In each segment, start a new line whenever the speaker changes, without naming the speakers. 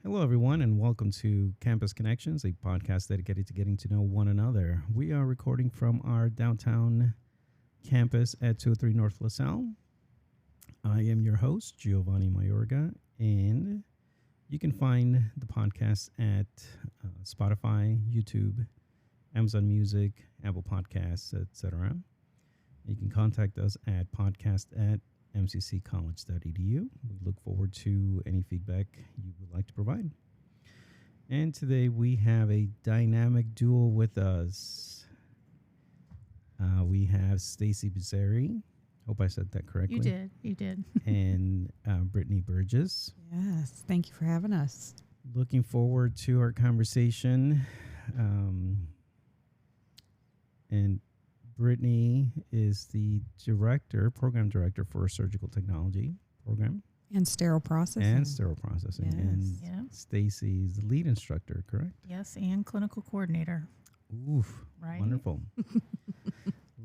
Hello, everyone, and welcome to Campus Connections, a podcast dedicated to getting to know one another. We are recording from our downtown campus at 203 North LaSalle. I am your host, Geovanny Mayorga, and you can find the podcast at Spotify, YouTube, Amazon Music, Apple Podcasts, etc. You can contact us at podcast@mcccollege.edu. We look forward to any feedback you would like to provide. And today we have a dynamic duo with us. We have Stacey Bizzieri. Hope I said that correctly.
You did.
And Brittany Burgess.
Yes, thank you for having us.
Looking forward to our conversation. And Brittany is the program director for surgical technology program.
And sterile processing.
And
Yes.
And Stacey is the lead instructor, correct?
Yes, and clinical coordinator.
Oof.
Right.
Wonderful.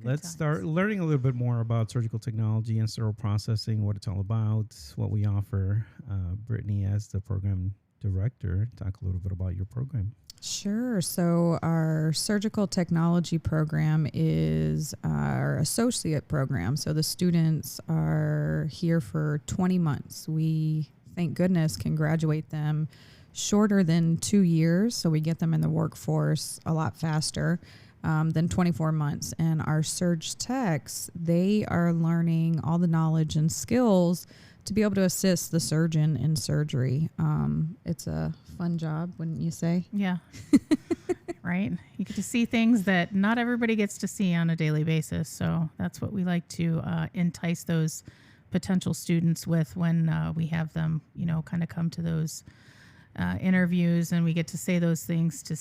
Let's start learning a little bit more about surgical technology and sterile processing, what it's all about, what we offer. Brittany, as the program director, talk a little bit about your program.
Sure. So our surgical technology program is our associate program. So the students are here for 20 months. We, thank goodness, can graduate them shorter than 2 years. So we get them in the workforce a lot faster than 24 months. And our surg techs, they are learning all the knowledge and skills to be able to assist the surgeon in surgery. It's a fun job, wouldn't you say?
Yeah. Right. You get to see things that not everybody gets to see on a daily basis. So that's what we like to entice those potential students with when we have them, kind of come to those interviews, and we get to say those things to,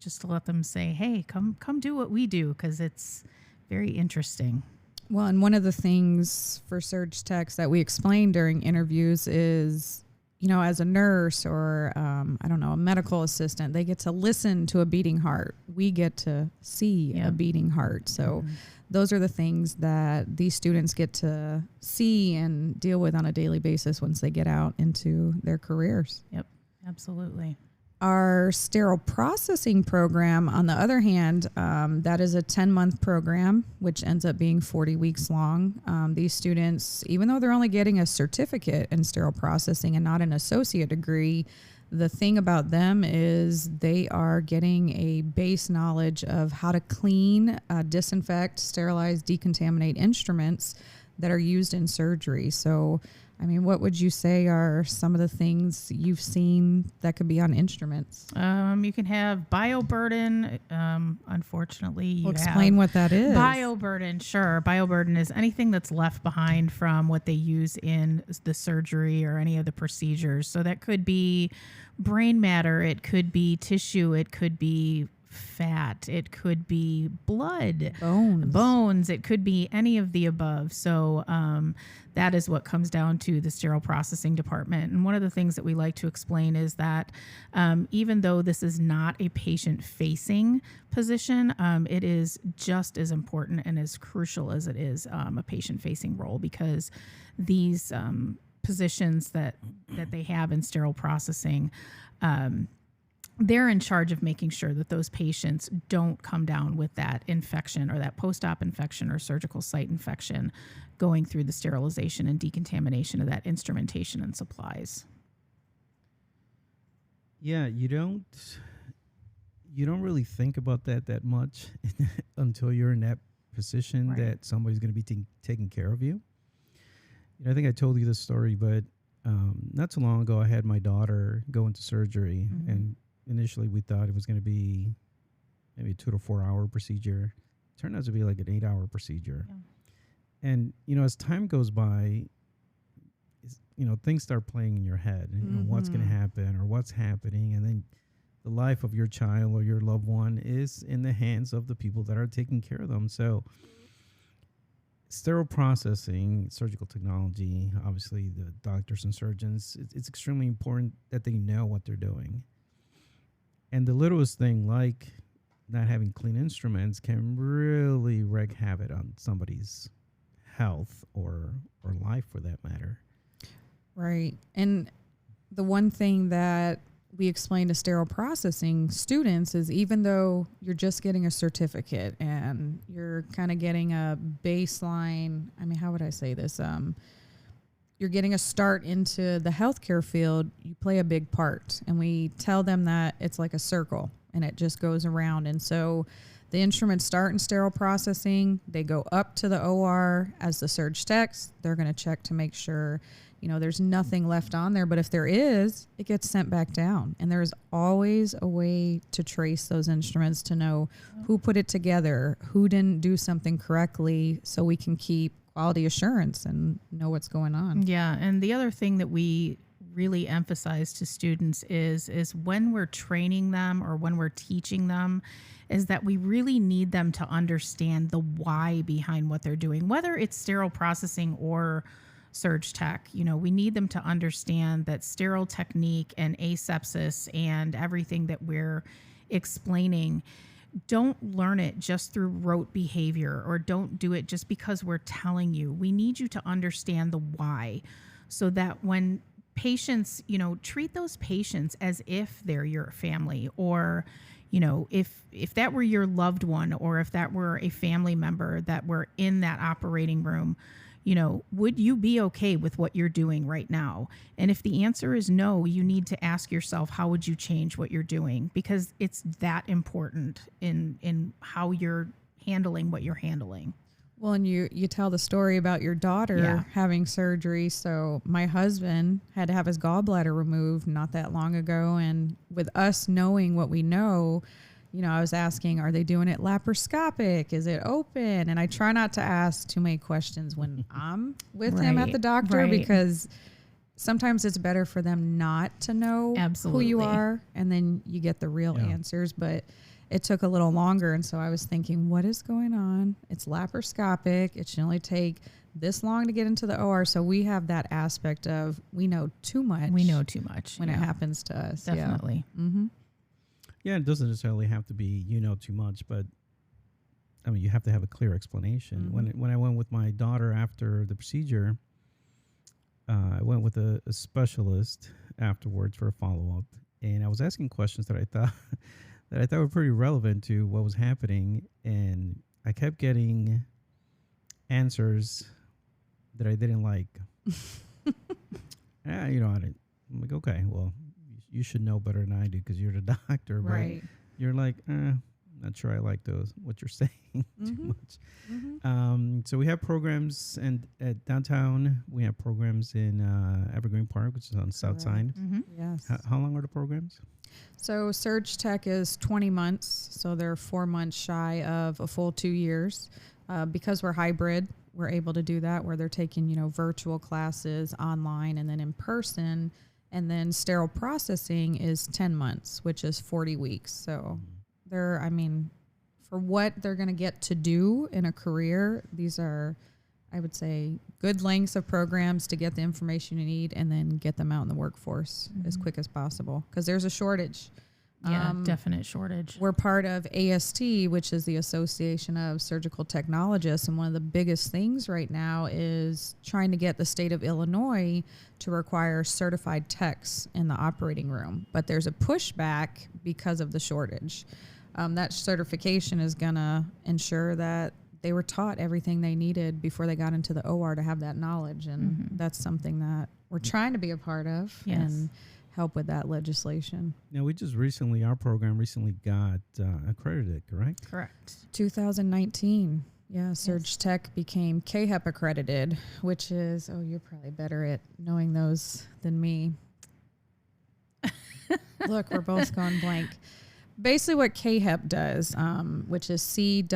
just to let them say, hey, come do what we do, because it's very interesting.
Well, and one of the things for surg techs that we explain during interviews is, as a nurse or, a medical assistant, they get to listen to a beating heart. We get to see a beating heart. So those are the things that these students get to see and deal with on a daily basis once they get out into their careers.
Yep, absolutely.
Our sterile processing program, on the other hand, that is a 10-month program, which ends up being 40 weeks long. These students, even though they're only getting a certificate in sterile processing and not an associate degree, the thing about them is they are getting a base knowledge of how to clean, disinfect, sterilize, decontaminate instruments that are used in surgery. So, what would you say are some of the things you've seen that could be on instruments?
You can have bioburden. Unfortunately, you
explain what that is.
Bioburden, sure. Bioburden is anything that's left behind from what they use in the surgery or any of the procedures. So that could be brain matter, it could be tissue, it could be fat, it could be blood, bones, it could be any of the above. So that is what comes down to the sterile processing department. And one of the things that we like to explain is that even though this is not a patient-facing position, it is just as important and as crucial as it is a patient-facing role, because these positions that they have in sterile processing, they're in charge of making sure that those patients don't come down with that infection or that post-op infection or surgical site infection going through the sterilization and decontamination of that instrumentation and supplies.
Yeah, you don't really think about that much until you're in that position, right, that somebody's going to be taking care of you. I think I told you this story, but not too long ago, I had my daughter go into surgery, and initially we thought it was going to be maybe a 2 to 4 hour procedure. It turned out to be like an 8-hour procedure. Yeah. And, as time goes by, things start playing in your head, and what's going to happen or what's happening. And then the life of your child or your loved one is in the hands of the people that are taking care of them. So sterile processing, surgical technology, obviously the doctors and surgeons, it's extremely important that they know what they're doing. And the littlest thing, like not having clean instruments, can really wreak havoc on somebody's health or life, for that matter.
Right. And the one thing that we explain to sterile processing students is, even though you're just getting a certificate and you're kind of getting a baseline, I mean, how would I say this? You're getting a start into the healthcare field, you play a big part. And we tell them that it's like a circle and it just goes around. And so the instruments start in sterile processing. They go up to the OR as the surge techs. They're going to check to make sure, you know, there's nothing left on there. But if there is, it gets sent back down. And there's always a way to trace those instruments to know who put it together, who didn't do something correctly, so we can keep quality assurance and know what's going on.
Yeah, and the other thing that we really emphasize to students is when we're training them or when we're teaching them, is that we really need them to understand the why behind what they're doing, whether it's sterile processing or surge tech. You know, we need them to understand that sterile technique and asepsis and everything that we're explaining, don't learn it just through rote behavior, or don't do it just because we're telling you. We need you to understand the why, so that when patients, you know, treat those patients as if they're your family, or, you know, if that were your loved one, or if that were a family member that were in that operating room, you know, would you be okay with what you're doing right now? And if the answer is no, you need to ask yourself, how would you change what you're doing? Because it's that important in how you're handling what you're handling.
Well, and you tell the story about your daughter having surgery. So my husband had to have his gallbladder removed not that long ago. And with us knowing what we know, you know, I was asking, are they doing it laparoscopic? Is it open? And I try not to ask too many questions when I'm with him at the doctor, because sometimes it's better for them not to know who you are, and then you get the real answers. But it took a little longer. And so I was thinking, what is going on? It's laparoscopic. It should only take this long to get into the OR. So we have that aspect of, we know too much.
We know too much
when it happens to us.
Definitely.
Yeah. Mm-hmm.
Yeah, it doesn't necessarily have to be, you know, too much, but I mean, you have to have a clear explanation.
Mm-hmm.
When I went with my daughter after the procedure, I went with a specialist afterwards for a follow-up, and I was asking questions that I thought were pretty relevant to what was happening, and I kept getting answers that I didn't like. You know, I'm like, okay, well, you should know better than I do because you're the doctor,
right?
But you're like, not sure I like what you're saying too much. Mm-hmm. So we have programs at downtown. We have programs in Evergreen Park, which is on the south side.
Mm-hmm. Yes.
How long are the programs?
So Surge Tech is 20 months. So they're 4 months shy of a full 2 years. Because we're hybrid, we're able to do that, where they're taking, you know, virtual classes, online, and then in person. And then sterile processing is 10 months, which is 40 weeks. So they're, I mean, for what they're going to get to do in a career, these are, I would say, good lengths of programs to get the information you need and then get them out in the workforce as quick as possible, because there's a shortage.
Yeah, definite shortage.
We're part of AST, which is the Association of Surgical Technologists, and one of the biggest things right now is trying to get the state of Illinois to require certified techs in the operating room. But there's a pushback because of the shortage. That certification is going to ensure that they were taught everything they needed before they got into the OR to have that knowledge, and that's something that we're trying to be a part of and help with that legislation.
Now, our program recently got accredited, correct?
Correct.
2019. Yeah, Surge Tech became KHEP accredited, which is, you're probably better at knowing those than me. Look, we're both going blank. Basically what KHEP does, which is CAAHEP,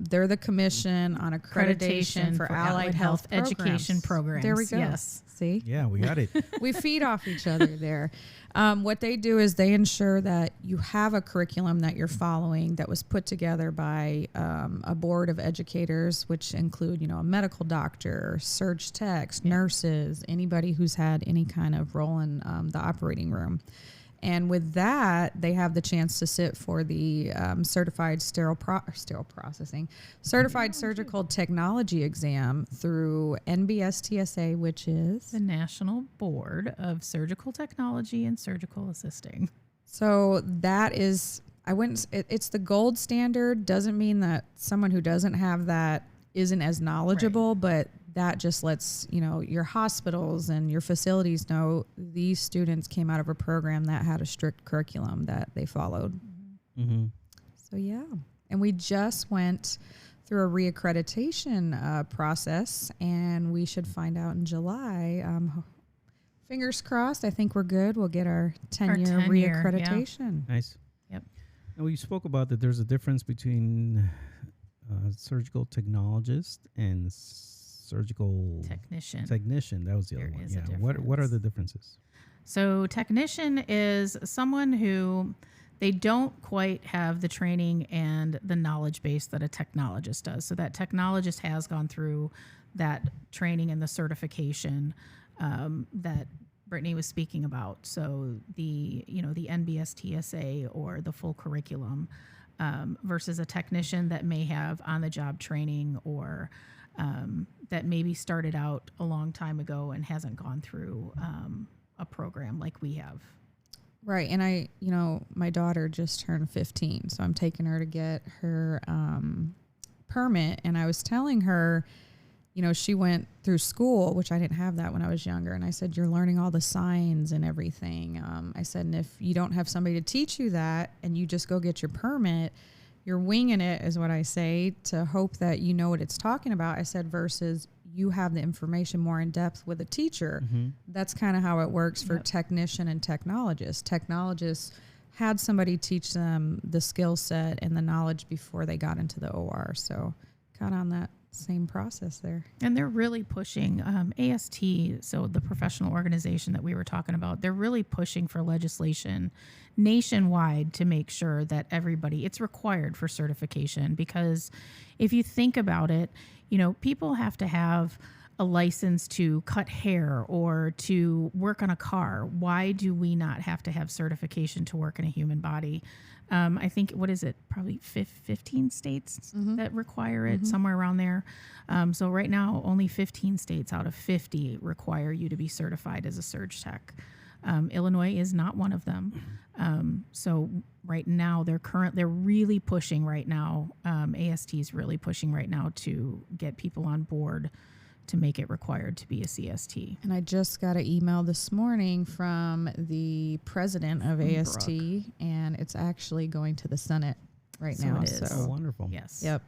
they're the Commission on Accreditation for Allied Health
Education Programs.
There we go.
Yes.
See?
Yeah, we got it.
We feed off each other there. What they do is they ensure that you have a curriculum that you're following that was put together by a board of educators, which include, you know, a medical doctor, surge techs, nurses, anybody who's had any kind of role in the operating room. And with that, they have the chance to sit for the certified certified surgical technology exam through NBSTSA, which is
The National Board of Surgical Technology and Surgical Assisting.
So that is, it's the gold standard. Doesn't mean that someone who doesn't have that isn't as knowledgeable, but that just lets, your hospitals and your facilities know these students came out of a program that had a strict curriculum that they followed.
Mm-hmm.
So, yeah. And we just went through a reaccreditation process, and we should find out in July. Fingers crossed. I think we're good. We'll get our 10-year reaccreditation.
Yeah. Nice.
Yep.
And we spoke about that there's a difference between surgical technologist and surgical technician. That was the other one. Yeah. What are the differences?
So technician is someone who they don't quite have the training and the knowledge base that a technologist does. So that technologist has gone through that training and the certification that Brittany was speaking about. So the NBSTSA or the full curriculum versus a technician that may have on-the-job training or that maybe started out a long time ago and hasn't gone through a program like we have.
Right. And my daughter just turned 15, so I'm taking her to get her permit. And I was telling her, she went through school, which I didn't have that when I was younger. And I said, you're learning all the signs and everything. I said, and if you don't have somebody to teach you that and you just go get your permit, you're winging it, is what I say, to hope that you know what it's talking about. I said, versus you have the information more in depth with a teacher.
Mm-hmm.
That's kind of how it works for technician and technologist. Technologists had somebody teach them the skill set and the knowledge before they got into the OR. So kind of on that same process there.
And they're really pushing AST, so the professional organization that we were talking about, they're really pushing for legislation nationwide to make sure that it's required for certification. Because if you think about it, people have to have a license to cut hair or to work on a car. Why do we not have to have certification to work in a human body? I think, what is it? Probably 15 states that require it, somewhere around there. So right now, only 15 states out of 50 require you to be certified as a surg tech. Illinois is not one of them. So right now, they're really pushing right now. AST is really pushing right now to get people on board to make it required to be a CST.
And I just got an email this morning from the president of AST, and it's actually going to the Senate right now.
It is.
So wonderful.
Yes.
Yep.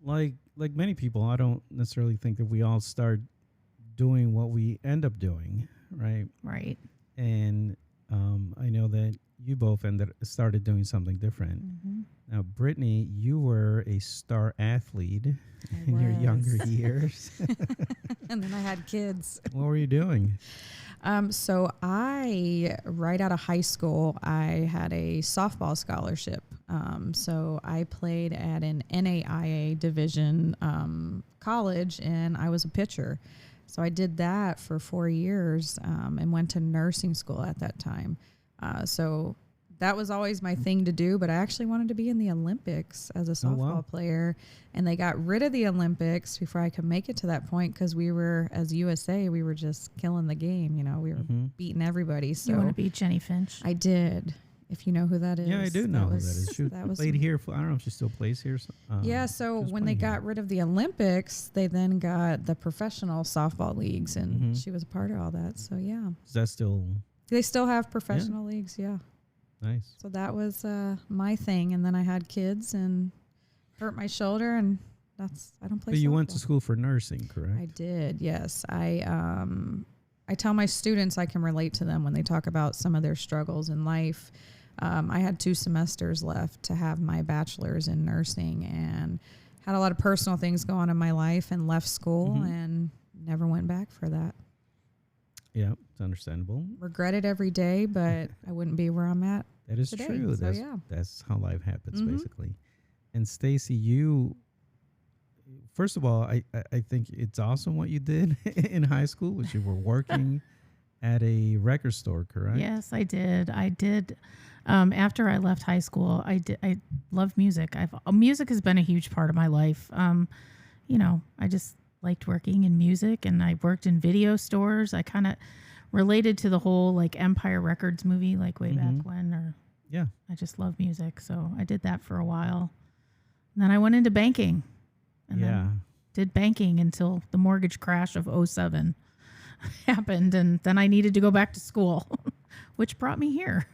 Like many people, I don't necessarily think that we all start doing what we end up doing, right?
Right.
And I know that you both started doing something different.
Mm-hmm.
Now, Brittany, you were a star athlete in your younger years.
And then I had kids.
What were you doing?
So right out of high school, I had a softball scholarship. So I played at an NAIA division college, and I was a pitcher. So I did that for 4 years and went to nursing school at that time. So that was always my thing to do, but I actually wanted to be in the Olympics as a softball player. And they got rid of the Olympics before I could make it to that point because we were, as USA, we were just killing the game. We were beating everybody. So
you want to beat Jenny Finch?
I did. If you know who that is.
Yeah, I do know who that is. She played here. I don't know if she still plays here.
So when they got rid of the Olympics, they then got the professional softball leagues, and she was a part of all that. So, yeah.
Is that still...
They still have professional leagues, yeah.
Nice.
So that was my thing, and then I had kids and hurt my shoulder, and I don't play.
But you
softball.
went to school for nursing, correct?
I did, yes. I tell my students I can relate to them when they talk about some of their struggles in life. I had 2 semesters left to have my bachelor's in nursing, and had a lot of personal things go on in my life, and left school and never went back for that.
Yeah, it's understandable.
Regret it every day, but I wouldn't be where I'm at.
That is
today.
true.
So,
That's how life happens, basically. And Stacey, you, first of all, I think it's awesome what you did in high school, which you were working at a record store, correct?
Yes, I did. After I left high school, I love music. Music has been a huge part of my life. I just liked working in music, and I worked in video stores. I kind of related to the whole like Empire Records movie, like way back when,
Yeah.
I just love music. So I did that for a while. And then I went into banking and then did banking until the mortgage crash of '07 happened. And then I needed to go back to school, which brought me here.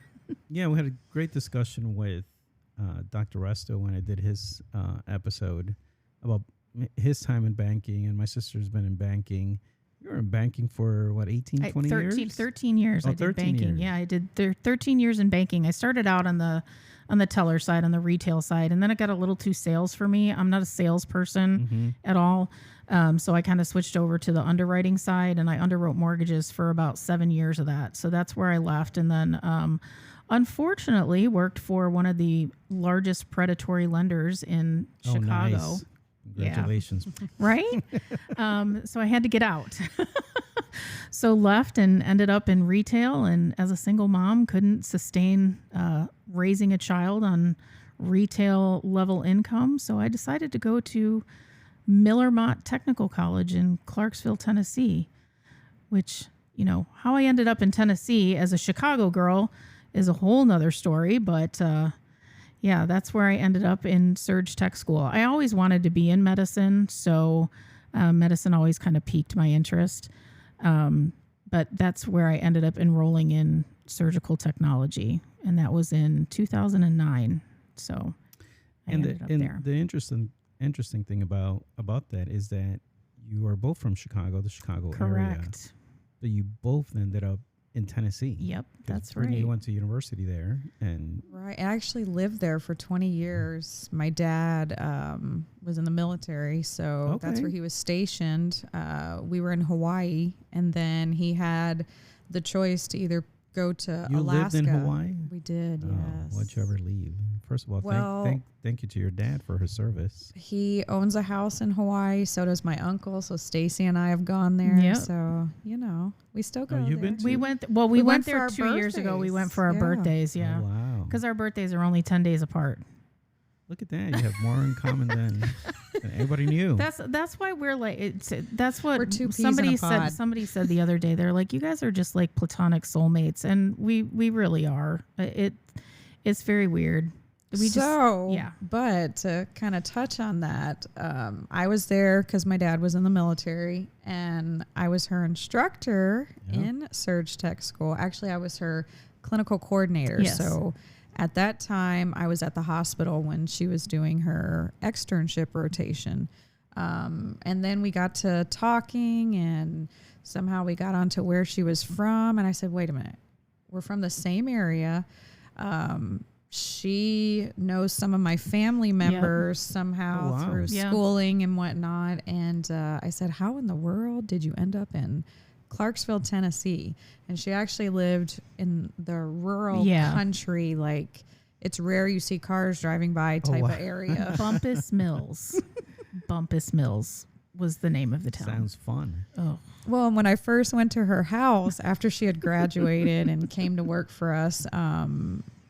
Yeah, we had a great discussion with Dr. Resto when I did his episode about his time in banking, and my sister's been in banking. You were in banking for, 18, 20 years?
13 years I did
13
banking.
years.
Yeah, I did 13 years in banking. I started out on the teller side, on the retail side, and then it got a little too sales for me. I'm not a salesperson at all. So I kind of switched over to the underwriting side, and I underwrote mortgages for about 7 years of that. So that's where I left. And then unfortunately worked for one of the largest predatory lenders in Chicago.
Nice. Congratulations.
Right? So I had to get out. So left and ended up in retail, and as a single mom, couldn't sustain raising a child on retail level income. So I decided to go to Miller Mott Technical College in Clarksville, Tennessee, which, how I ended up in Tennessee as a Chicago girl is a whole nother story. But that's where I ended up in Surge Tech School. I always wanted to be in medicine, so medicine always kind of piqued my interest. But that's where I ended up enrolling in surgical technology, and that was in 2009. So I ended up there.
The interesting thing about that is that you are both from Chicago, the Chicago area.
Correct.
But you both ended up in Tennessee.
Yep, that's
Brittany,
right.
You went to university there, and
Right. I actually lived there for 20 years. My dad was in the military, so that's
Okay.
where he was stationed. We were in Hawaii, and then he had the choice to either go to
you
Alaska.
lived in Hawaii.
We did, yes.
Why'd you ever leave? First of all,
Well-
thank you to your dad for his service.
He owns a house in Hawaii, so does my uncle. So Stacey and I have gone there.
Yep.
So, we still go
you've
there.
been to-
We went
We went for
there
our
2 years ago. We went for our
birthdays.
birthdays, yeah.
Oh, wow.
Because our birthdays are only 10 days apart.
Look at that. You have more in common than anybody knew.
That's why we're like that's what
We're two peas in a
somebody said.
pod.
Somebody said the other day. They're like, you guys are just like platonic soulmates, and we really are. It's very weird.
But to kind of touch on that, I was there because my dad was in the military, and I was her instructor in Surge Tech School. Actually, I was her clinical coordinator.
Yes.
So at that time, I was at the hospital when she was doing her externship rotation. And then we got to talking, and somehow we got onto where she was from. And I said, wait a minute, we're from the same area. She knows some of my family members somehow
Oh, wow.
through
Yeah.
schooling and whatnot. And I said, how in the world did you end up in Clarksville, Tennessee? And she actually lived in the rural country. Like, it's rare you see cars driving by type
wow.
of area.
Bumpus Mills. Bumpus Mills was the name of the town.
Sounds fun.
Oh,
Well, when I first went to her house after she had graduated and came to work for us,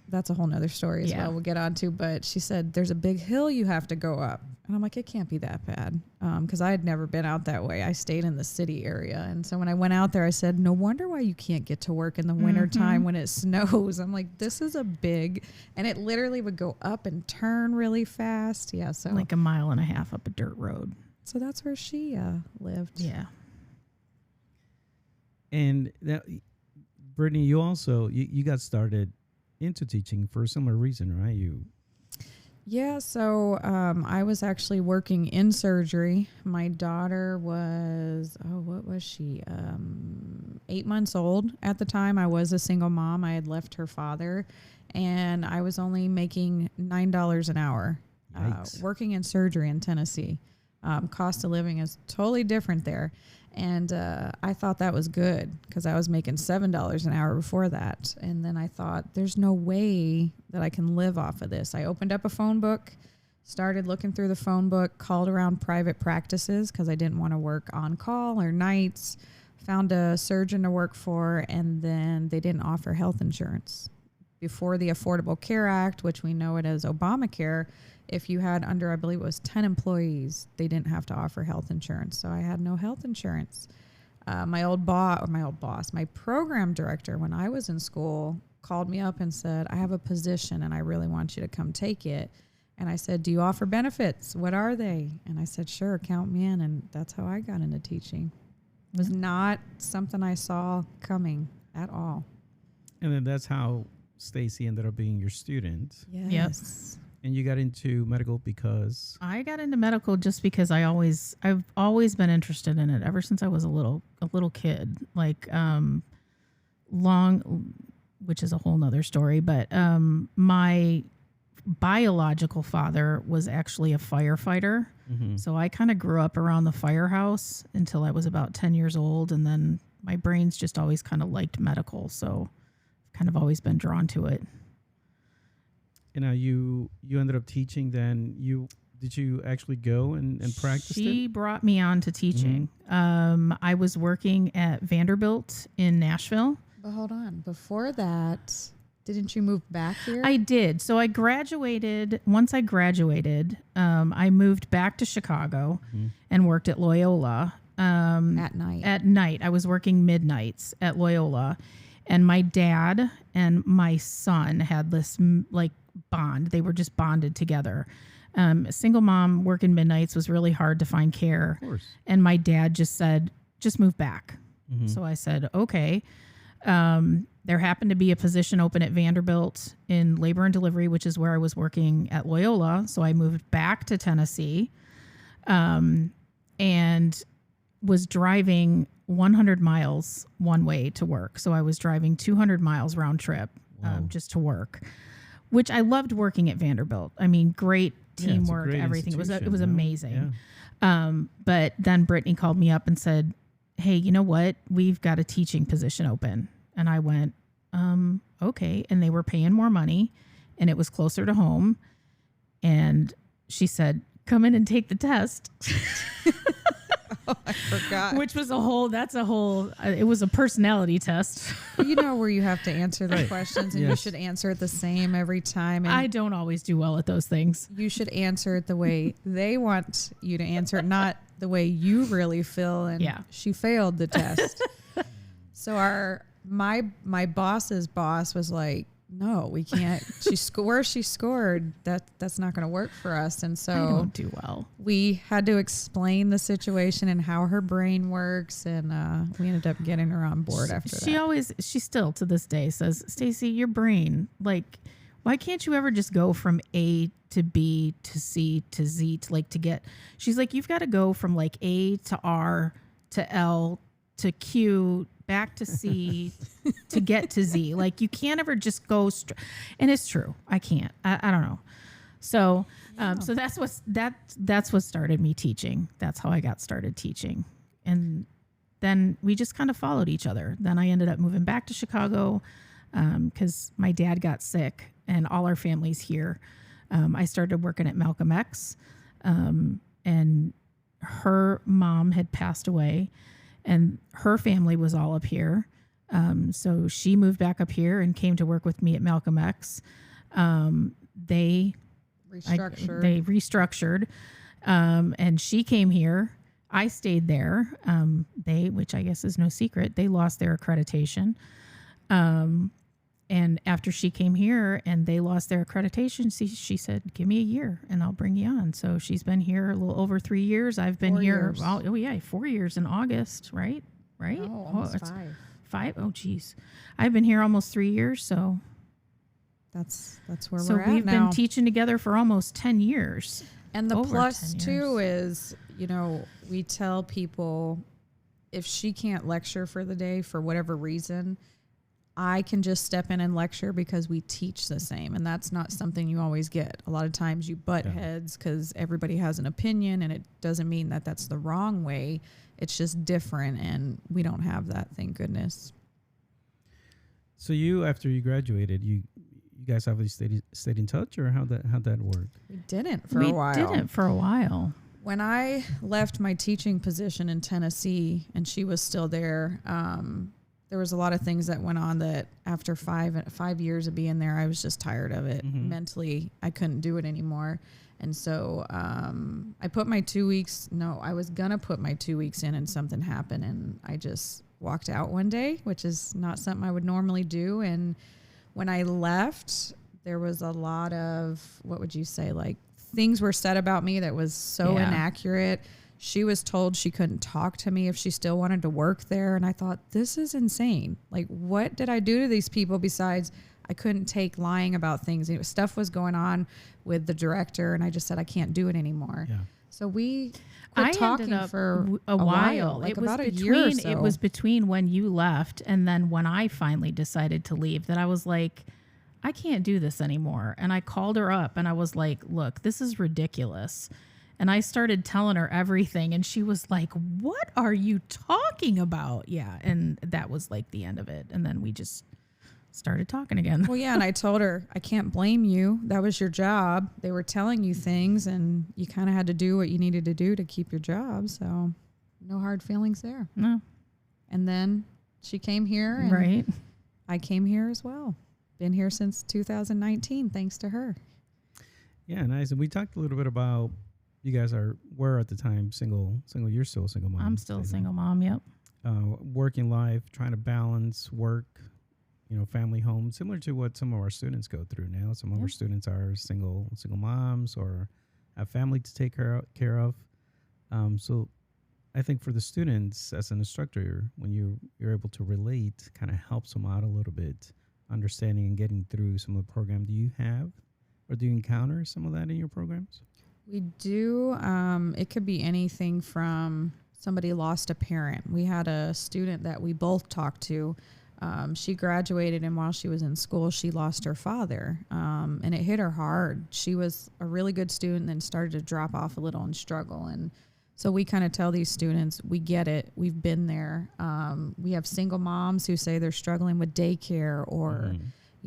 that's a whole nother story as well we'll get on to. But she said, there's a big hill you have to go up. And I'm like, it can't be that bad. Because I had never been out that way. I stayed in the city area. And so when I went out there, I said, no wonder why you can't get to work in the wintertime when it snows. I'm like, this is a big, and it literally would go up and turn really fast. Yeah. So
like a mile and a half up a dirt road.
so that's where she lived.
Yeah.
And that, Brittany, you also you got started into teaching for a similar reason, right?
Yeah, so I was actually working in surgery. My daughter was, what was she? 8 months old at the time. I was a single mom. I had left her father, and I was only making $9 an hour working in surgery in Tennessee. Cost of living is totally different there. And I thought that was good because I was making $7 an hour before that. And then I thought, there's no way that I can live off of this. I opened up a phone book, started looking through the phone book, called around private practices because I didn't want to work on call or nights. found a surgeon to work for, and then they didn't offer health insurance. Before the Affordable Care Act, which we know it as Obamacare, if you had under, I believe it was 10 employees, they didn't have to offer health insurance. So I had no health insurance. My program director, when I was in school, called me up and said, I have a position and I really want you to come take it. And I said, do you offer benefits? What are they? And I said, sure, count me in. And that's how I got into teaching. It was not something I saw coming at all.
And then that's how Stacey ended up being your student.
Yes.
And you got into medical because?
I got into medical just because I've always been interested in it ever since I was a little kid. Like which is a whole nother story, but my biological father was actually a firefighter.
Mm-hmm.
So I kind of grew up around the firehouse until I was about 10 years old. And then my brain's just always kind of liked medical. So I've kind of always been drawn to it.
And now you ended up teaching then. Did you actually go and practice
She brought me on to teaching. Mm-hmm. I was working at Vanderbilt in Nashville.
But hold on. Before that, didn't you move back here?
I did. So I graduated. Once I graduated, I moved back to Chicago and worked at Loyola.
At night.
At night. I was working midnights at Loyola. And my dad and my son had this bond. They were just bonded together. A single mom working midnights was really hard to find care.
Of course.
And my dad just said, just move back.
Mm-hmm.
So I said, okay. There happened to be a position open at Vanderbilt in labor and delivery, which is where I was working at Loyola. So I moved back to Tennessee and was driving 100 miles one way to work. So I was driving 200 miles round trip just to work, which I loved working at Vanderbilt. I mean, great teamwork, everything. It was amazing. Yeah. But then Brittany called me up and said, hey, you know what? We've got a teaching position open. And I went, okay. And they were paying more money and it was closer to home. And she said, come in and take the test.
Oh, I forgot.
Which was it was a personality test.
You know where you have to answer the questions and you should answer it the same every time. And
I don't always do well at those things.
You should answer it the way they want you to answer it, not the way you really feel. And she failed the test. So my boss's boss was like, no, we can't. She scored. That's not going to work for us. And so
I don't do well.
We had to explain the situation and how her brain works. And we ended up getting her on board after that.
She still to this day says, Stacey, your brain, like, why can't you ever just go from A to B to C to Z she's like, you've got to go from like A to R to L to Q back to C to get to Z. Like you can't ever just go and it's true. I can't. I don't know. So so that's what started me teaching. That's how I got started teaching. And then we just kind of followed each other. Then I ended up moving back to Chicago because my dad got sick and all our family's here. I started working at Malcolm X and her mom had passed away. And her family was all up here. So she moved back up here and came to work with me at Malcolm X. They restructured. And she came here. I stayed there. Which I guess is no secret, they lost their accreditation. And after she came here and they lost their accreditation, she said, give me a year and I'll bring you on. So she's been here a little over 3 years. I've been
4
here.
years.
4 years in August, right?
No, almost
it's
5.
5? Oh, geez. I've been here almost 3 years. So
that's where we're at.
So we've been teaching together for almost 10 years.
And the plus too is, we tell people if she can't lecture for the day for whatever reason, I can just step in and lecture because we teach the same. And that's not something you always get. A lot of times you butt heads because everybody has an opinion and it doesn't mean that that's the wrong way. It's just different. And we don't have that, thank goodness.
So after you graduated, you guys obviously stayed in touch, or how'd that work?
We didn't for a while.
We didn't for a while.
When I left my teaching position in Tennessee and she was still there, there was a lot of things that went on that after 5 years of being there, I was just tired of it. Mentally, I couldn't do it anymore. And so I put my 2 weeks, I was going to put my 2 weeks in and something happened. And I just walked out one day, which is not something I would normally do. And when I left, there was a lot of, what would you say, like things were said about me that was so inaccurate. She was told she couldn't talk to me if she still wanted to work there. And I thought, this is insane. Like, what did I do to these people besides I couldn't take lying about things? Stuff was going on with the director, and I just said, I can't do it anymore. Yeah. So we quit talking for a while, like about a year or so.
It was between when you left and then when I finally decided to leave that I was like, I can't do this anymore. And I called her up and I was like, look, this is ridiculous. And I started telling her everything and she was like, what are you talking about? Yeah. And that was like the end of it. And then we just started talking again.
Well, yeah. And I told her, I can't blame you. That was your job. They were telling you things and you kind of had to do what you needed to do to keep your job. So no hard feelings there.
No.
And then she came here and
right.
I came here as well. Been here since 2019, thanks to her.
Yeah, nice. And we talked a little bit about you guys were at the time single. You're still a single mom.
I'm still a single mom. Yep.
Working life, trying to balance work, family, home, similar to what some of our students go through now. Some of our students are single moms or have family to take care of. So I think for the students as an instructor, when you're able to relate, kind of helps them out a little bit, understanding and getting through some of the program. Do you have or do you encounter some of that in your programs?
We do. It could be anything from somebody lost a parent. We had a student that we both talked to. She graduated, and while she was in school, she lost her father, and it hit her hard. She was a really good student and then started to drop off a little and struggle. And so we kind of tell these students, we get it. We've been there. We have single moms who say they're struggling with daycare or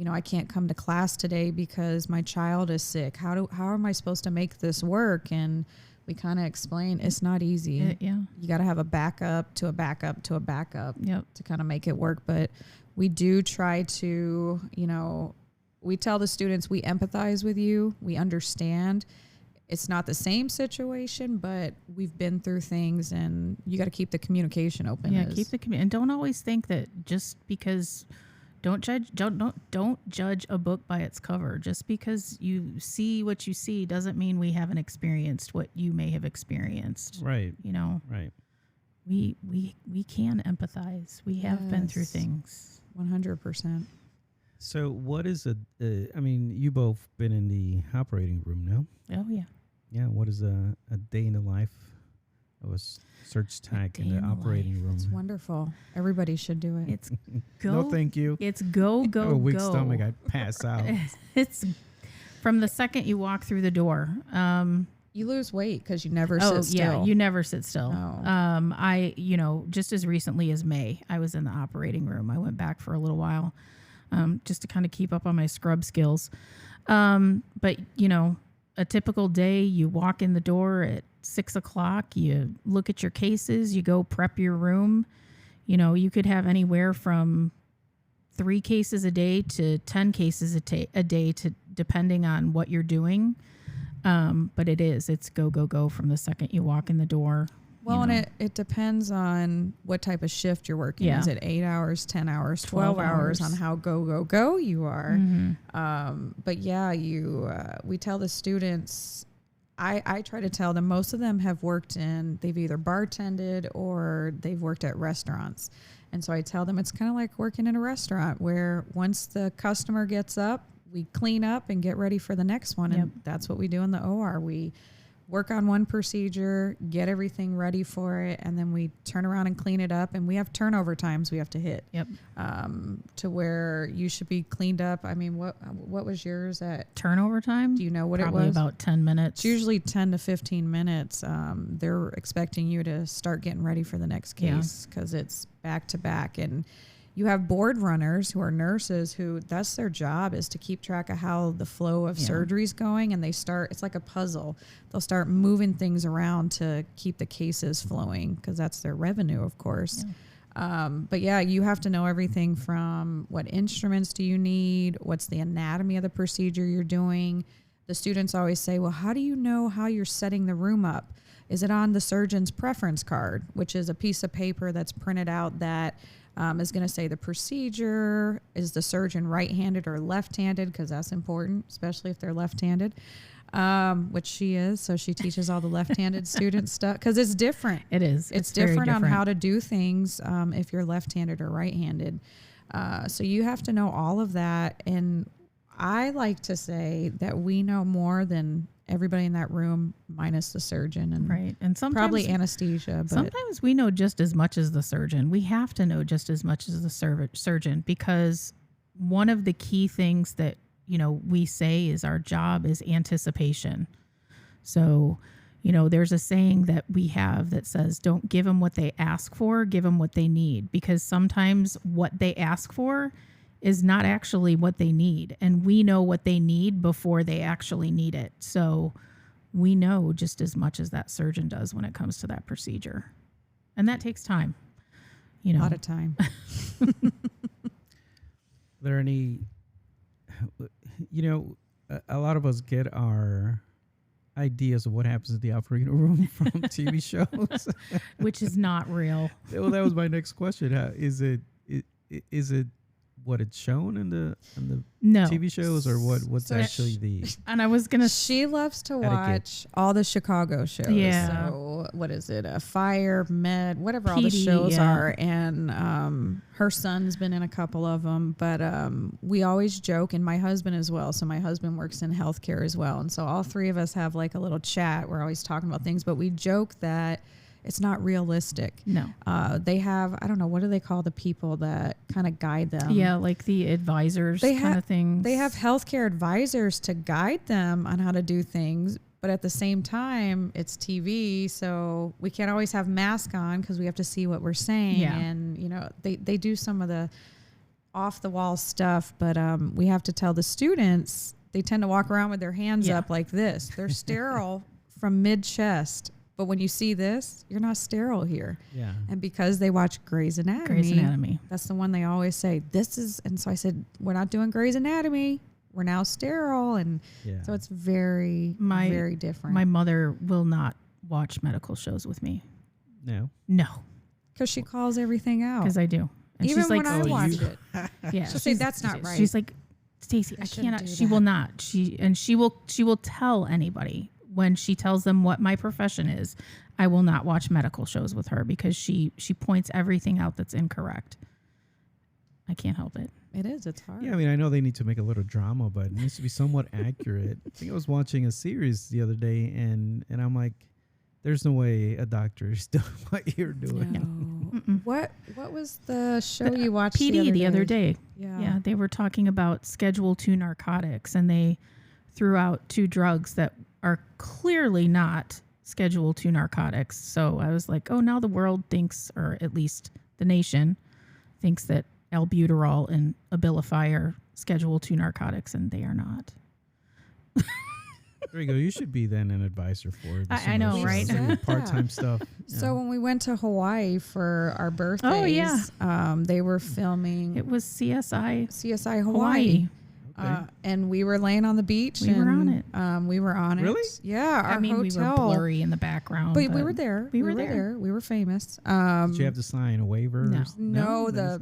I can't come to class today because my child is sick. How am I supposed to make this work? And we kind of explain it's not easy. You got to have a backup to a backup to a backup to kind of make it work. But we do try to, we tell the students we empathize with you. We understand. It's not the same situation, but we've been through things, and you got to keep the communication open.
Yeah, keep the and don't always think that just because. Don't judge a book by its cover. Just because you see what you see doesn't mean we haven't experienced what you may have experienced.
Right.
Right. We can empathize. We have been through things.
100%.
So what is you both been in the operating room now?
Oh yeah.
Yeah. What is a day in the life of a search tech in the operating room?
It's wonderful. Everybody should do it.
It's go.
No, thank you.
It's go.
I have a weak stomach. I'd pass out.
It's from the second you walk through the door.
You lose weight because you never sit still.
Yeah, you never sit still.
No.
I just as recently as May, I was in the operating room. I went back for a little while, just to kind of keep up on my scrub skills. But a typical day, you walk in the door at 6 o'clock, you look at your cases, you go prep your room. You could have anywhere from 3 cases a day to 10 cases a day, depending on what you're doing. But it's go from the second you walk in the door.
Well, and it depends on what type of shift you're working.
Yeah.
Is it 8 hours, 10 hours, 12 hours on how go you are.
Mm-hmm.
But yeah, we tell the students, I try to tell them most of them have they've either bartended or they've worked at restaurants. And so I tell them it's kind of like working in a restaurant where once the customer gets up, we clean up and get ready for the next one. And that's what we do in the OR. We work on one procedure, get everything ready for it, and then we turn around and clean it up. And we have turnover times we have to hit. To where you should be cleaned up. I mean, what was yours at
turnover time?
Do you know what
Probably
it was?
About 10 minutes.
It's usually 10 to 15 minutes. They're expecting you to start getting ready for the next case because it's back to back. And You have board runners who are nurses who that's their job, is to keep track of how the flow of surgery's going, and it's like a puzzle. They'll start moving things around to keep the cases flowing because that's their revenue, of course. But yeah, you have to know everything from what instruments do you need, what's the anatomy of the procedure you're doing. The students always say, well, how do you know how you're setting the room up? Is it on the surgeon's preference card, which is a piece of paper that's printed out that is going to say the procedure, is the surgeon right-handed or left-handed, because that's important, especially if they're left-handed, which she is. So she teaches all the left-handed students stuff because it's different.
It is.
It's different on how to do things if you're left-handed or right-handed. So you have to know all of that. And I like to say that we know more than everybody in that room minus the surgeon
and sometimes
probably anesthesia. But
sometimes we know just as much as the surgeon. We have to know just as much as the surgeon, because one of the key things that, we say is our job is anticipation. So, there's a saying that we have that says, don't give them what they ask for, give them what they need, because sometimes what they ask for is not actually what they need. And we know what they need before they actually need it. So we know just as much as that surgeon does when it comes to that procedure. And that takes time. A
lot of time.
Are there any, a lot of us get our ideas of what happens in the operating room from TV shows.
Which is not real.
Well, that was my next question. Is it what it's shown in the
no.
TV shows, or what's
So
actually the?
And I was gonna.
She loves to watch all the Chicago shows.
Yeah.
So what is it? Fire, Med, whatever all the
PD,
shows are, and her son's been in a couple of them. But we always joke, and my husband as well. So my husband works in healthcare as well, and so all three of us have like a little chat. We're always talking about things, but we joke that it's not realistic.
No.
They have, I don't know, what do they call the people that kind of guide them?
Yeah, like the advisors kind of things.
They have healthcare advisors to guide them on how to do things. But at the same time, it's TV, so we can't always have masks on because we have to see what we're saying.
Yeah.
And, they do some of the off-the-wall stuff, but we have to tell the students, they tend to walk around with their hands up like this. They're sterile from mid-chest. But when you see this, you're not sterile here.
Yeah.
And because they watch Grey's Anatomy, that's the one they always say, and so I said, we're not doing Grey's Anatomy. We're now sterile. And so it's very, very different.
My mother will not watch medical shows with me.
No.
Because she calls everything out.
Because I do. And
even
she's like,
when I watch it.
Yeah.
She'll say, that's not right.
She's like, Stacey, I cannot. She will not. She will tell anybody. When she tells them what my profession is, I will not watch medical shows with her because she points everything out that's incorrect. I can't help it.
It is. It's hard.
Yeah, I mean, I know they need to make a little drama, but it needs to be somewhat accurate. I think I was watching a series the other day, and I'm like, there's no way a doctor is doing what you're doing.
No. What was the show you watched
PD the other day?
Yeah,
they were talking about Schedule II narcotics, and they threw out 2 drugs that are clearly not Schedule II narcotics. So I was like, oh, now the world thinks, or at least the nation thinks, that albuterol and Abilify are Schedule II narcotics, and they are not.
There you go. You should be then an advisor for this.
I know, right?
Part-time stuff.
So when we went to Hawaii for our birthdays, they were filming.
It was CSI
Hawaii.
Okay.
And we were laying on the beach.
We were on it.
We were on it.
Really?
Yeah. Our hotel.
We were blurry in the background.
But we were there.
We were there.
We were famous.
Did you have to sign a waiver?
No.
No,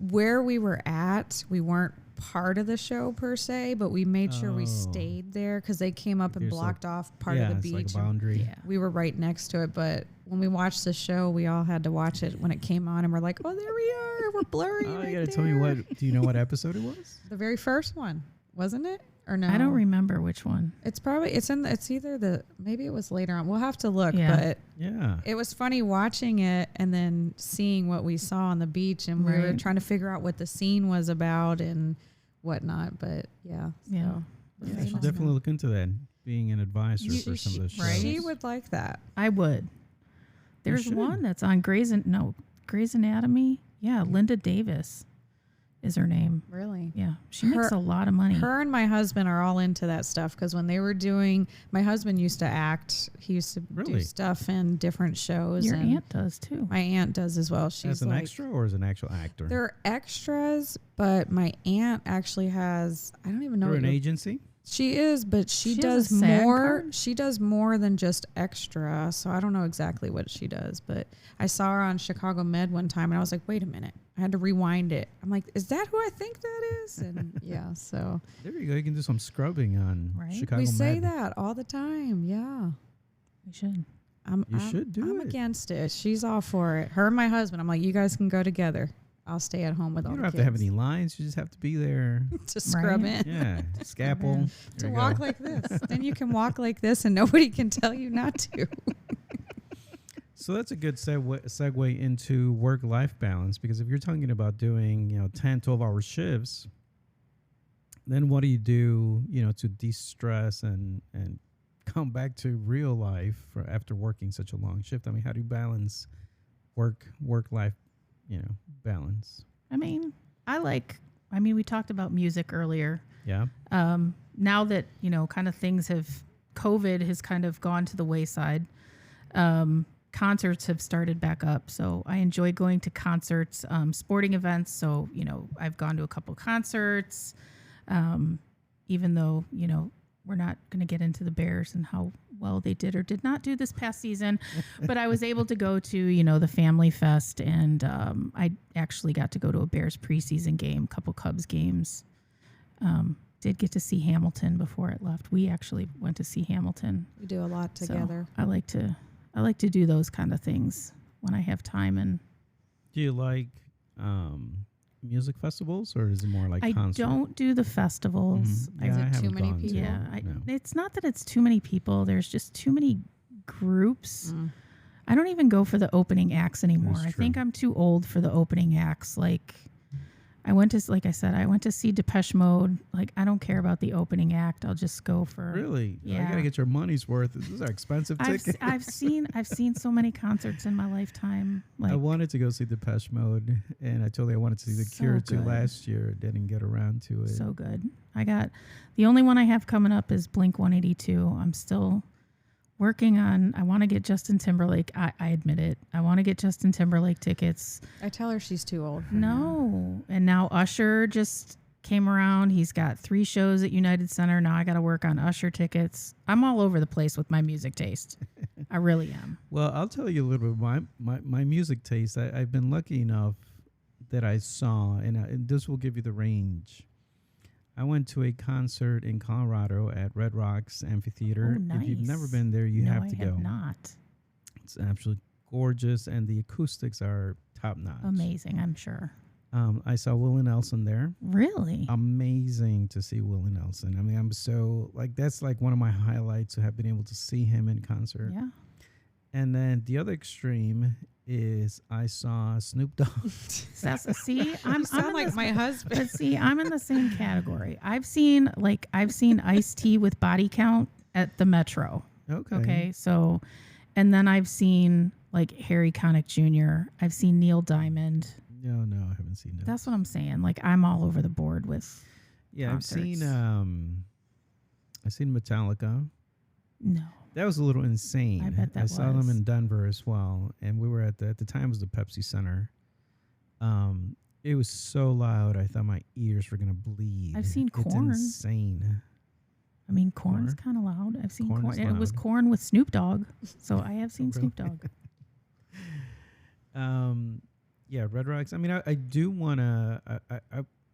where we were at, we weren't part of the show per se, but we made sure we stayed there because they came up and blocked off part of the beach.
Like a boundary.
We were right next to it, but when we watched the show, we all had to watch it when it came on, and we're like, oh, there we are. We're blurry.
Oh,
right
you got to
there.
tell me do you know what episode it was?
The very first one, wasn't it? Or no?
I don't remember which one.
It's either maybe it was later on. We'll have to look,
Yeah.
but it was funny watching it and then seeing what we saw on the beach, and we were trying to figure out what the scene was about and whatnot. But so
I should definitely look into that. Being an advisor for some of those shows.
She would like that.
I would. There's one that's on Grey's Anatomy. Yeah, Linda Davis is her name.
Really?
Yeah, she makes a lot of money.
Her and my husband are all into that stuff because when they were doing, my husband used to act. He used to do stuff in different shows.
Your aunt does too.
My aunt does as well. She's
as an extra or as an actual actor?
They're extras, but my aunt actually has, I don't even know.
Through an agency?
She is, but she does more. She does more than just extra. So I don't know exactly what she does, but I saw her on Chicago Med one time and I was like, wait a minute. I had to rewind it. I'm like, is that who I think that is? And yeah, so.
There you go. You can do some scrubbing on Chicago Med.
We say that all the time. Yeah.
We should.
You should do it.
I'm against it. She's all for it. Her and my husband. I'm like, you guys can go together. I'll stay at home with all the kids.
You don't have to have any lines. You just have to be there.
To scrub in.
Yeah. Scalpel.
To walk like this. Then you can walk like this and nobody can tell you not to.
So that's a good segue into work-life balance, because if you're talking about doing, 10, 12-hour shifts, then what do you do, to de-stress and come back to real life after working such a long shift? I mean, how do you balance work-life, balance?
I mean, we talked about music earlier.
Yeah.
Now that, kind of COVID has kind of gone to the wayside. Concerts have started back up. So I enjoy going to concerts, sporting events. So, I've gone to a couple concerts, even though, we're not going to get into the Bears and how well they did or did not do this past season. But I was able to go to, the Family Fest, and I actually got to go to a Bears preseason game, couple Cubs games. Did get to see Hamilton before it left. We actually went to see Hamilton.
We do a lot together.
So I like to do those kind of things when I have time. And
do you like music festivals, or is it more like concerts?
I don't do the festivals.
Mm-hmm. Is it too many people?
Yeah, it's not that it's too many people. There's just too many groups. I don't even go for the opening acts anymore. I think I'm too old for the opening acts. Like, I went to see Depeche Mode. Like, I don't care about the opening act. I'll just go for.
Really?
Yeah.
I gotta get your money's worth. These are expensive tickets.
I've seen so many concerts in my lifetime. Like,
I wanted to go see Depeche Mode, and I told you I wanted to see The Cure too last year. Didn't get around to it.
So good. The only one I have coming up is Blink 182. I'm still working on. I want to get Justin Timberlake. I admit it. I want to get Justin Timberlake tickets.
I tell her she's too old.
No. And now Usher just came around. He's got 3 shows at United Center. Now I got to work on Usher tickets. I'm all over the place with my music taste. I really am.
Well, I'll tell you a little bit my music taste. I've been lucky enough that I saw, and this will give you the range. I went to a concert in Colorado at Red Rocks Amphitheater.
Oh, nice.
If you've never been there, you have to go.
No, I have not.
It's absolutely gorgeous, and the acoustics are top notch.
Amazing, I'm sure.
I saw Willie Nelson there.
Really?
Amazing to see Willie Nelson. I mean, I'm so, that's one of my highlights, to have been able to see him in concert.
Yeah.
And then the other extreme is I saw Snoop Dogg.
I'm
like my husband.
But see, I'm in the same category. I've seen Ice-T with Body Count at the Metro. Okay. So, and then I've seen Harry Connick Jr. I've seen Neil Diamond.
No, I haven't seen that.
That's what I'm saying. I'm all over the board with.
Yeah,
concerts.
I've seen Metallica.
No.
That was a little insane.
I bet that
I saw them in Denver as well, and we were at the time it was the Pepsi Center. It was so loud, I thought my ears were gonna bleed.
I've seen Korn.
It's insane.
I mean, Korn's kind of loud. I've seen Korn, and it was
loud.
Korn with Snoop Dogg, so I have seen Snoop Dogg.
Yeah, Red Rocks. I mean, I do want to.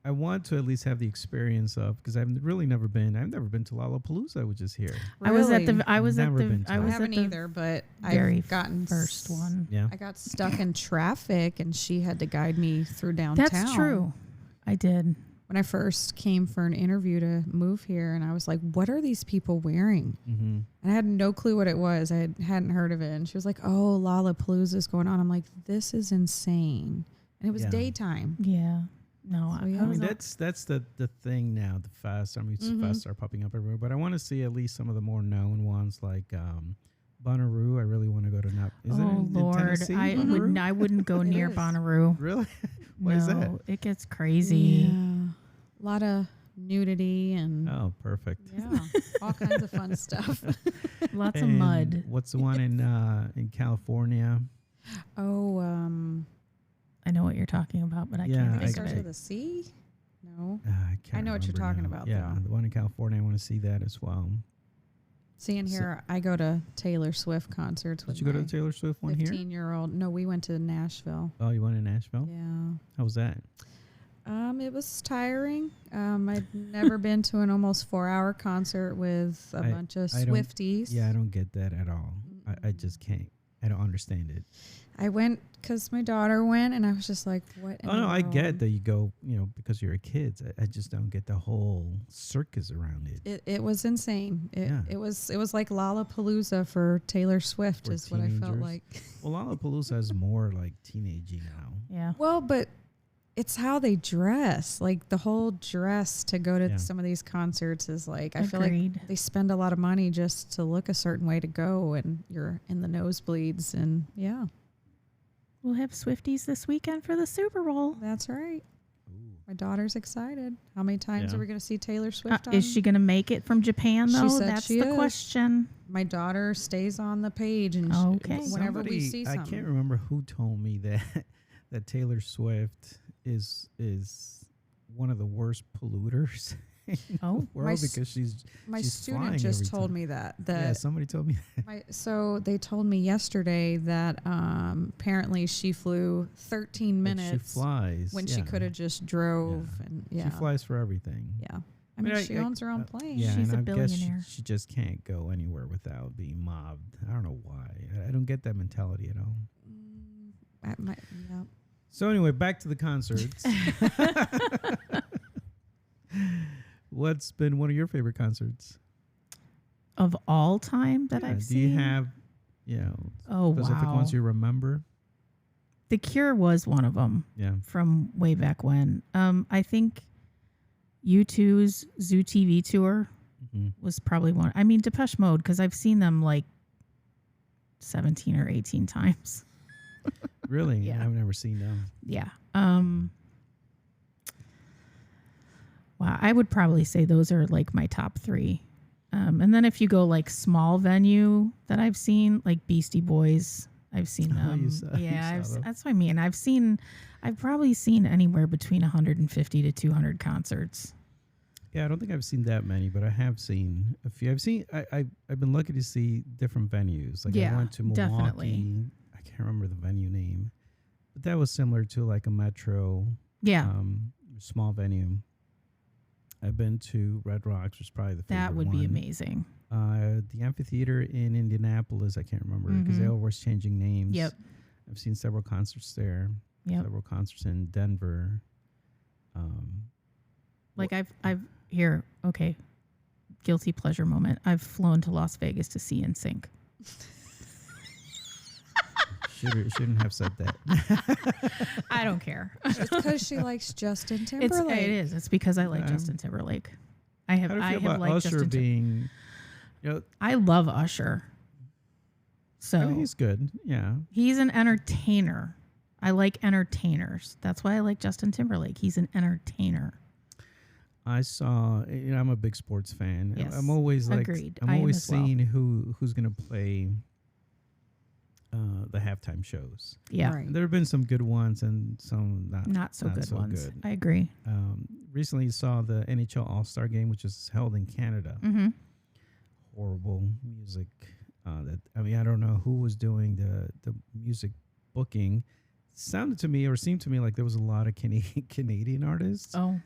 I want to at least have the experience of, because I've never been to Lollapalooza, which is here.
Really?
I
haven't either, but
very
I've gotten
first one.
Yeah.
I got stuck in traffic and she had to guide me through downtown.
That's true. I did.
When I first came for an interview to move here, and I was like, what are these people wearing?
Mm-hmm.
And I had no clue what it was. I hadn't heard of it. And she was like, oh, Lollapalooza's going on. I'm like, this is insane. And it was daytime.
Yeah. No,
So, yeah.
I mean, that's the thing now. The fests. I mean, fests are popping up everywhere, but I want to see at least some of the more known ones, like Bonnaroo. I really want to go to. Is it in
Lord,
Tennessee?
I wouldn't go near
is.
Bonnaroo.
Really? Why is that?
No, it gets crazy.
Yeah. A lot of nudity and
Oh, perfect.
yeah, all kinds of fun stuff.
Lots of
And
mud.
What's the one in California?
Oh,
I know what you're talking about, but I
Yeah,
can't
it
think of
starts
it.
with a C. No,
I can't
I know what you're
remember
talking
now.
about,
Yeah,
though.
the one in California. I want to see that as well.
seeing here, I go to Taylor Swift concerts with
Did you go to
my
the Taylor Swift one here?
15-year-old. No, we went to Nashville.
Oh, you went in Nashville?
Yeah.
How was that?
It was tiring. I'd never been to an almost 4-hour concert with a bunch of
I don't-
Swifties.
Yeah, I don't get that at all. I just can't. I don't understand it.
I went because my daughter went, and I was just like, "What?" in
Oh no,
the
I get
world?
that you go, because you're a kid. I just don't get the whole circus around it.
It was insane.
Yeah.
It was like Lollapalooza for Taylor Swift
For
is what I felt
teenagers.
like.
Well, Lollapalooza is more like teenagey now.
Yeah.
Well, but it's how they dress. Like the whole dress to go to
Yeah.
some of these concerts is like, I feel like
Agreed.
they spend a lot of money just to look a certain way to go, and you're in the nosebleeds, and yeah,
We'll have Swifties this weekend for the Super Bowl.
that's right.
Ooh.
My daughter's excited. How many times
Yeah.
are we going to see Taylor Swift on?
Is she going to make it from Japan,
She
though?
said
That's
she
the
is.
question.
My daughter stays on the page, and
Okay.
whenever we see
I
something.
can't remember who told me that that Taylor Swift is one of the worst polluters in
Oh.
the world
My s-
because she's
My
she's
student
flying
just
every
told
time.
me that.
Yeah, somebody told me that.
So they told me yesterday that apparently she flew 13
Like,
minutes
she flies
when she
yeah.
could have just drove.
Yeah.
And yeah,
She flies for everything.
yeah. I mean, she owns her own
uh,
plane.
Yeah,
She's
and
a
I guess
billionaire.
she just can't go anywhere without being mobbed. I don't know why. I don't get that mentality at all.
Yeah.
So anyway, back to the concerts. What's been one of your favorite concerts?
Of all time that
Yeah,
I've
do
seen?
you have,
Oh,
specific
wow.
ones you remember?
The Cure was one of them
Yeah.
from way back when. I think U2's Zoo TV tour
hmm
was probably one. I mean, Depeche Mode, because I've seen them like 17 or 18 times.
Really?
Yeah.
I've never seen them.
Yeah. Wow. I would probably say those are like my top three. And then if you go like small venue that I've seen, like Beastie Boys, I've seen
Oh,
them.
you saw- you
Yeah,
saw them.
that's what I mean. I've probably seen anywhere between 150 to 200 concerts.
Yeah, I don't think I've seen that many, but I have seen a few. I've been lucky to see different venues. Like I
Yeah,
went to Milwaukee.
definitely.
I can't remember the venue name, but that was similar to like a metro
Yeah,
small venue. I've been to Red Rocks, which is probably the favorite
that would
one.
be amazing.
The amphitheater in Indianapolis, I can't remember because they're always changing names.
Yep.
I've seen several concerts there.
Yep.
Several concerts in Denver.
Like I've here, okay, guilty pleasure moment. I've flown to Las Vegas to see NSYNC.
Shouldn't have said that.
I don't care.
It's because she likes Justin Timberlake.
It is. It's because I like
Okay.
Justin Timberlake. I have
How do you
I
feel
have
about
liked
Usher
Justin
being?
I love Usher. So
I mean, he's good. Yeah.
he's an entertainer. I like entertainers. That's why I like Justin Timberlake. He's an entertainer.
I saw. I'm a big sports fan.
Yes.
I'm always like.
Agreed.
I'm
I am
always
as well.
seeing who's gonna play. The halftime shows.
Yeah.
Right.
And there have been some good ones and some
Not so good ones.
good.
I agree.
Recently saw the NHL All-Star Game, which is held in Canada.
Mm-hmm.
Horrible music. I don't know who was doing the music booking. Sounded to me or seemed to me like there was a lot of Canadian artists.
Oh,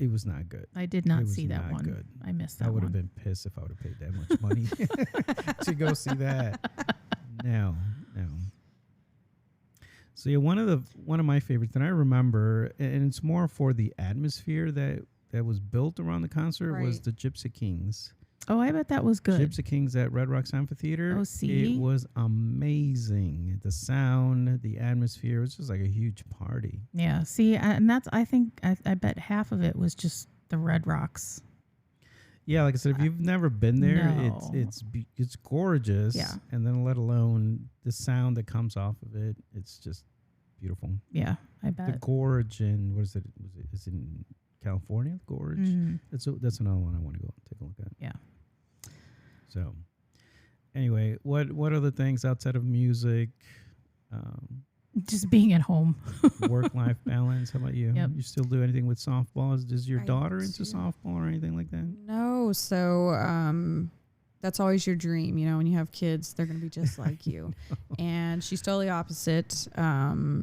It was not good.
I did
It
not
was
see that
not
one.
good.
I missed that
I would
one.
have been pissed if I would have paid that much money to go see that. No. So yeah, one of my favorites that I remember, and it's more for the atmosphere that was built around the concert, was
Right.
the Gypsy Kings.
Oh, I bet that was good.
Gypsy Kings at Red Rocks Amphitheater.
Oh, see?
It was amazing. The sound, the atmosphere, it was just like a huge party.
Yeah. See, and that's I think I bet half of it was just the Red Rocks.
Yeah, like I said, if you've never been there,
No.
it's gorgeous.
Yeah.
And then let alone the sound that comes off of it, it's just beautiful.
Yeah, I
The
bet.
Gorge and what is it? Is it in California? The Gorge.
Mhm.
That's another one I want to go take a look at.
Yeah.
So, anyway, what other things outside of music,
Just being at home.
work life balance? How about you?
Yep.
You still do anything with softball? Is your
I
daughter into
do.
softball or anything like that?
No, so that's always your dream. You know, when you have kids, they're going to be just like you. And she's totally opposite.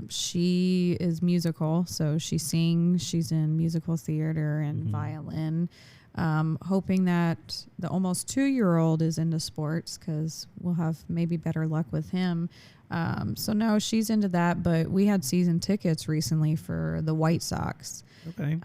She is musical, so she sings. She's in musical theater and violin. Hoping that the almost 2-year-old is into sports because we'll have maybe better luck with him. So no, she's into that. But we had season tickets recently for the White Sox.
Okay.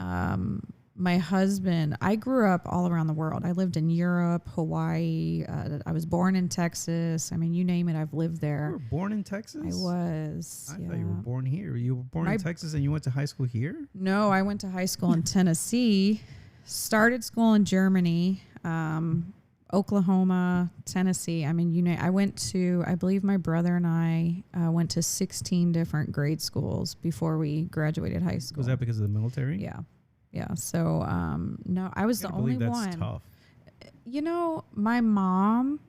My husband, I grew up all around the world. I lived in Europe, Hawaii. I was born in Texas. I mean, you name it, I've lived
You
there.
were born in Texas?
I was.
I thought you were born here. You were born in Texas and you went to high school here?
No, I went to high school in Tennessee, started school in Germany, Oklahoma, Tennessee. I mean, I went to, I believe my brother and I went to 16 different grade schools before we graduated high school.
Was that because of the military?
Yeah. Yeah. So, no, I was the only
that's
one.
tough.
You know, my mom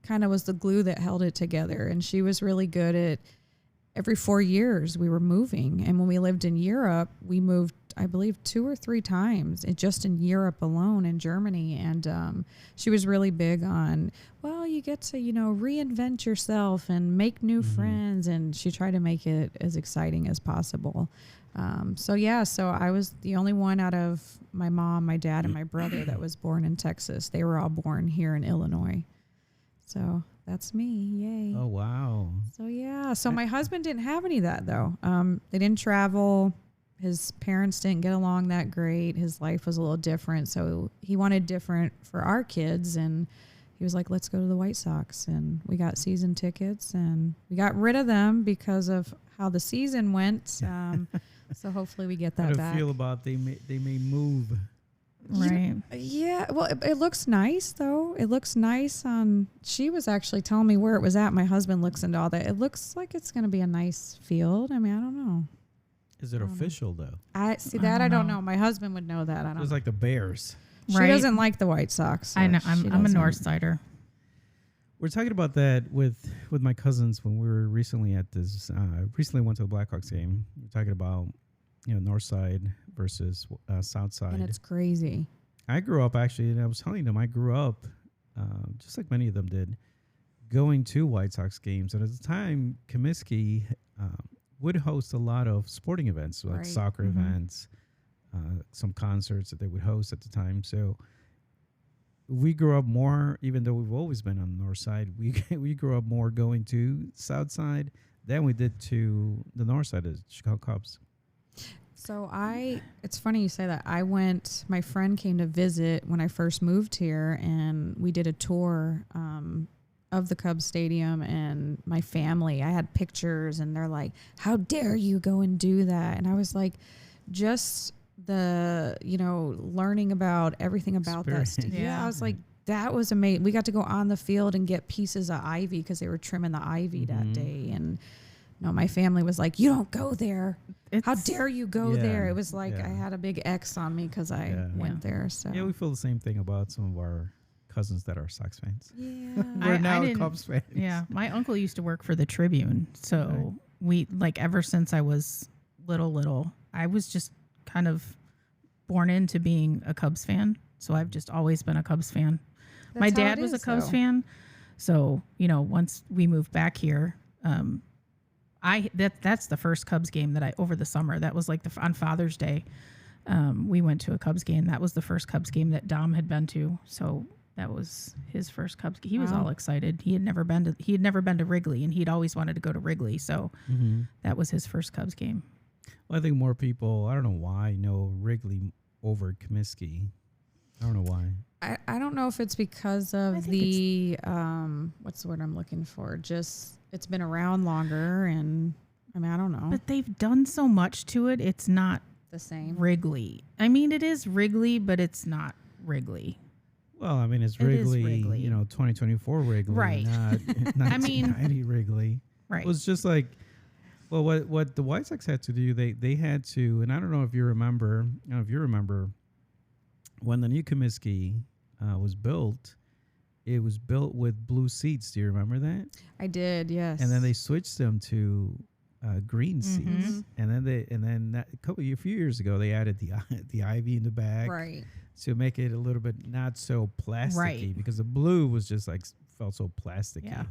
kind of was the glue that held it together, and she was really good at every 4 years we were moving. And when we lived in Europe, we moved, I believe, 2 or 3 times just in Europe alone, in Germany. And she was really big on, well, you get to, reinvent yourself and make new friends. And she tried to make it as exciting as possible. So I was the only one out of my mom, my dad, and my brother that was born in Texas. They were all born here in Illinois. So that's me. Yay.
Oh, wow.
So, yeah. So my husband didn't have any of that, though. They didn't travel. His parents didn't get along that great. His life was a little different. So he wanted different for our kids. And he was like, let's go to the White Sox. And we got season tickets. And we got rid of them because of how the season went. So hopefully we get that
How do
back.
you feel about they may move?
Right.
Yeah, well, it looks nice, though. It looks nice on... She was actually telling me where it was at. My husband looks into all that. It looks like it's going to be a nice field. I mean, I don't know.
Is it official, though?
I don't know. My husband would know that. I don't
It's
know.
like the Bears.
She doesn't like the White Sox. So
I know.
she
I'm a
doesn't.
North Sider.
We're talking about that with my cousins when we were recently at this. Recently went to the Blackhawks game. We're talking about North Side versus South Side.
And it's crazy.
I grew up actually, and I was telling them I grew up just like many of them did, going to White Sox games. And at the time, Comiskey would host a lot of sporting events, like
Right.
soccer events, some concerts that they would host at the time. So we grew up more, even though we've always been on the North Side, we grew up more going to South Side than we did to the North Side of the Chicago Cubs.
So it's funny you say that. My friend came to visit when I first moved here, and we did a tour of the Cubs stadium, and my family, I had pictures, and they're like, how dare you go and do that? And I was like, just the, learning about everything about that.
Experience.
Yeah, I was like, that was amazing. We got to go on the field and get pieces of ivy because they were trimming the ivy that day. And no, my family was like, you don't go there. How dare you go there? It was like I had a big X on me because I went there. So
yeah, we feel the same thing about some of our cousins that are Sox fans.
yeah.
We're
I
now
didn't-
Cubs fans.
Yeah, my uncle used to work for the Tribune, so we ever since I was little, I was just kind of born into being a Cubs fan. So I've just always been a Cubs fan.
That's
My
how
dad
it
was a
is,
Cubs
though.
fan, so once we moved back here, that's the first Cubs game that I over the summer. That was like on Father's Day. We went to a Cubs game. That was the first Cubs game that Dom had been to. So that was his first Cubs. He was
Wow.
all excited. He had never been to Wrigley, and he'd always wanted to go to Wrigley. So that was his first Cubs game.
Well, I think more people, I don't know why, know Wrigley over Comiskey. I don't know why.
I don't know if it's because of the what's the word I'm looking for? Just it's been around longer, and I mean I don't know.
But they've done so much to it. It's not
The same.
Wrigley. I mean, it is Wrigley, but it's not Wrigley.
Well, I mean, it's
It is
Wrigley,
Wrigley.
2024 Wrigley,
Right.
not
I mean-
1990 Wrigley.
Right.
It was just like, Well, what the White Sox had to do, they had to, and I don't know if you remember, when the new Comiskey was built, it was built with blue seats. Do you remember that?
I did, yes.
And then they switched them to green
Mm-hmm.
seats, and then a few years ago they added the ivy in the back,
Right.
to make it a little bit not so plasticky,
Right.
because the blue was just like felt so plasticky.
Yeah.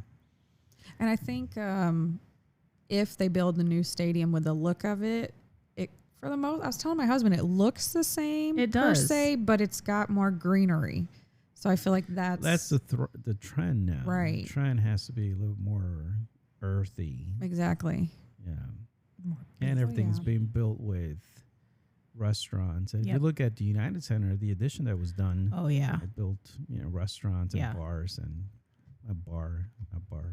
And I think if they build the new stadium with the look of it, for the most, I was telling my husband, it looks the same.
It
per
does.
se, but it's got more greenery. So I feel like that's
the trend now.
Right.
The trend has to be a little more earthy.
exactly.
Yeah.
More-
And everything's
yeah.
being built with restaurants. And if you
Yep.
look at the United Center, the addition that was done,
Oh yeah.
it built, restaurants and
Yeah.
bars and a bar.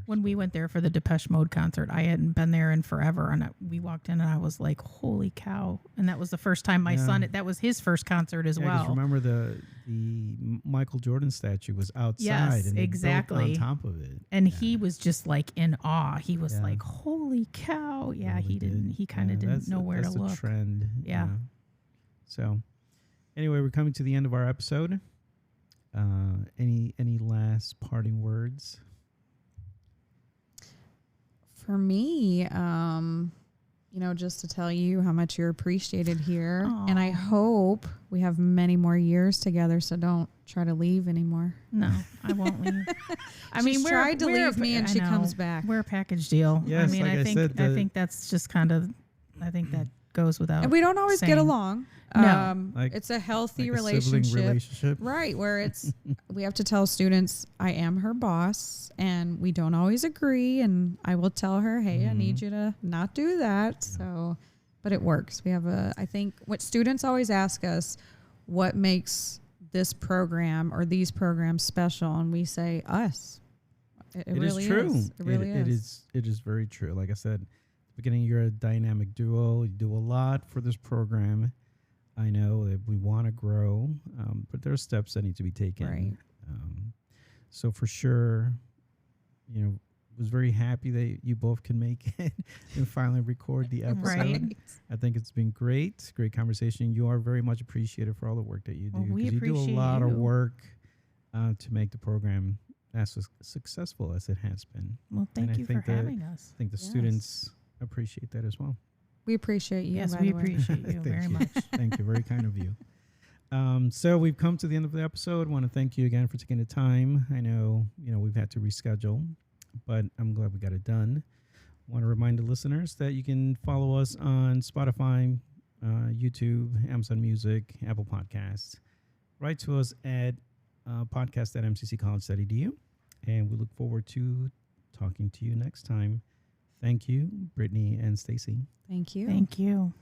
When we went there for the Depeche Mode concert, I hadn't been there in forever, and we walked in, and I was like, "Holy cow!" And that was the first time my
Yeah.
son. That was his first concert as well.
Remember the Michael Jordan statue was outside,
Yes,
and they
exactly.
built on top of it.
And
Yeah.
he was just like in awe. He was
Yeah.
like, "Holy cow!" Yeah,
Really
he didn't.
did.
He kind of
Yeah,
didn't know where to
that's
look.
a trend.
Yeah.
So, anyway, we're coming to the end of our episode. Any last parting words?
For me, just to tell you how much you're appreciated here. And I
Aw.
hope we have many more years together, so don't try to leave anymore.
No, I won't leave. I mean,
She's
we're
tried to
we're a
leave me
pa-
and
I
she
know.
comes back.
We're a package deal.
Yes,
I mean,
like I said,
I think that's just kind of. I think that goes without.
And we don't always get
saying.
along.
No.
Like-
It's a healthy
Like a sibling relationship.
Right, where it's we have to tell students I am her boss and we don't always agree, and I will tell her, hey, I need you to not do that. So but it works. We have I think what students always ask us, what makes this program or these programs special, and we say us. It
It
really
is true.
is. It really is.
It is very true. Like I said, at the beginning, you're a dynamic duo. You do a lot for this program. I know that we want to grow, but there are steps that need to be taken.
Right.
So for sure, was very happy that you both can make it and finally record the episode.
Right.
I think it's been great conversation. You are very much appreciated for all the work that you do.
Well, we
'cause you do a
appreciate
lot of
you.
work to make the program as successful as it has been.
Well,
And I
thank you for
think that-
having us.
I think the
Yes.
students appreciate that as well.
We appreciate you.
Yes,
by
we
the way.
appreciate you
Thank
very
you.
much.
Thank you. Very kind of you. So we've come to the end of the episode. I want to thank you again for taking the time. I know, we've had to reschedule, but I'm glad we got it done. I want to remind the listeners that you can follow us on Spotify, YouTube, Amazon Music, Apple Podcasts. Write to us at podcast@mcccollege.edu, and we look forward to talking to you next time. Thank you, Brittany and Stacey.
Thank you.
Thank you.